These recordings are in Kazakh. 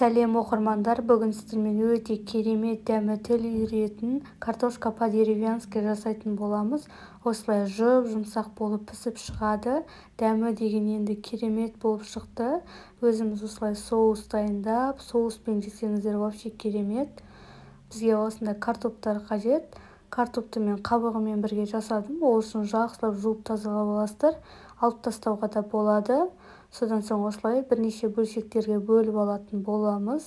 Сәлем оқырмандар, бүгін сіздермен өте керемет дәмі тіл үйіретін картошка по-деревянски жасайтын боламыз. Осылай жұмсақ болып пісіп шығады. Дәмі деген енді керемет болып шықты. Өзіміз осылай соус дайындап, соуспен жесеңіздер вообще керемет. Бізге осындай картоптар қажет. Картопты мен қабығымен бірге жасадым. Ол үшін жақсылап жуып тазалап аласыздар. Алып тастауға да болады. Содан соң осылай бірнеше бөлшектерге бөліп алатын боламыз.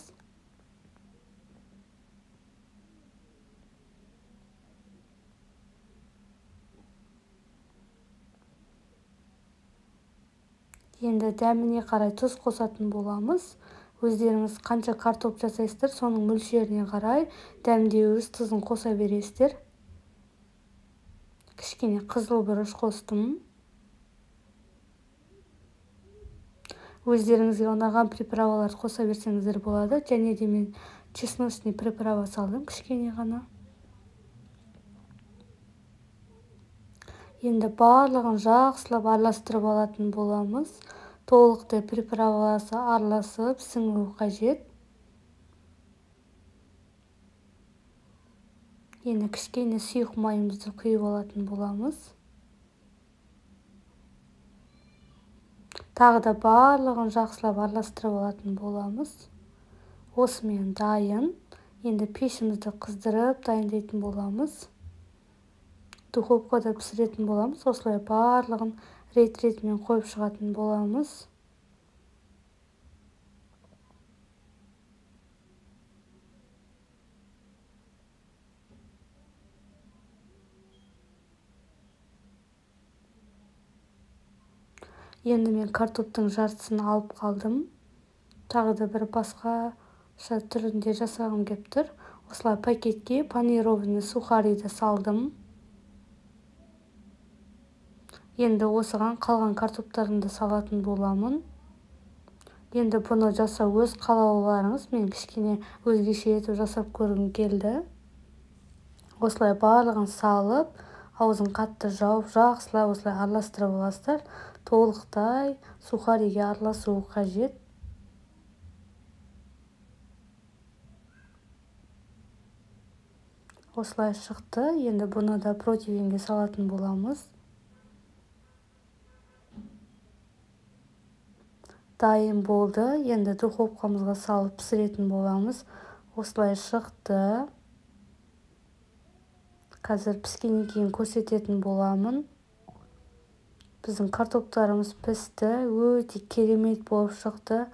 Енді дәміне қарай тұз қосатын боламыз. Өздеріңіз қанша картоп жасайсыздар, соның мөлшеріне қарай дәмдеуіз тұзын қоса бересіздер. Кішкене қызыл бұрыш қостым. Өздеріңізге ұнаған приправалар қоса берсеңіздер болады. Және де мен чесночный приправа салдым кішкене ғана. Енді барлығын жақсылап араластырып алатын боламыз. Толықтай приправасы араласып сіңуі қажет. Енді кішкене сұйық майымызды құйып алатын боламыз. Тағы да барлығын жақсылап араластырып алатын боламыз. Осымен дайын. Енді пешімізді қыздырып дайындайтын боламыз. Духовкада пісіретін боламыз. Осылай барлығын рет-ретімен қойып шығатын боламыз. Енді мен картоптың жартысын алып қалдым. Тағы да бір басқа түрінде жасағым келіп тұр. Осылай пакетке панированный сухариді салдым. Енді осыған қалған картоптарымды салатын боламын. Енді бұны жасау өз қалауларыңыз, мен кішкене өзгеше етіп жасап көргім келді. Осылай барлығын салып, аузын қатты жауып, жақсылап осылай араластырып аласыздар. Толықтай сухариге араласуы қажет. Осылай шықты. Енді бұны да противенге салатын боламыз. Дайын болды. Енді духовкамызға салып пісіретін боламыз. Осылай шықты. Қазір піскеннен кейін көрсететін боламын. Біздің картоптарымыз пісті. Өте керемет болып шықты.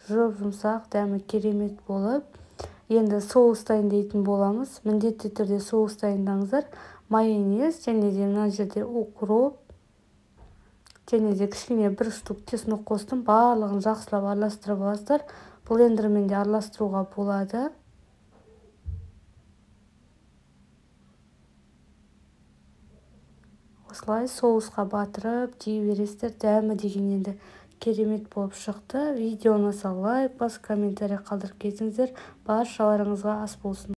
Жұмсақ, дәмі керемет болып. Енді соус дайындайтын боламыз. Міндетті түрде соус дайындаңыздар. Майонез, және де мына жерде укроп, және де кішкене бір штук чеснок қостым. Барлығын жақсылап араластырып аласыздар. Блендермен де араластыруға болады. Осылай соусқа батырып жей бересіздер. Дәмі деген енді керемет болып шықты. Видеоны лайк басып, комментарий қалдырып кетіңіздер. Баршаларыңызға ас болсын.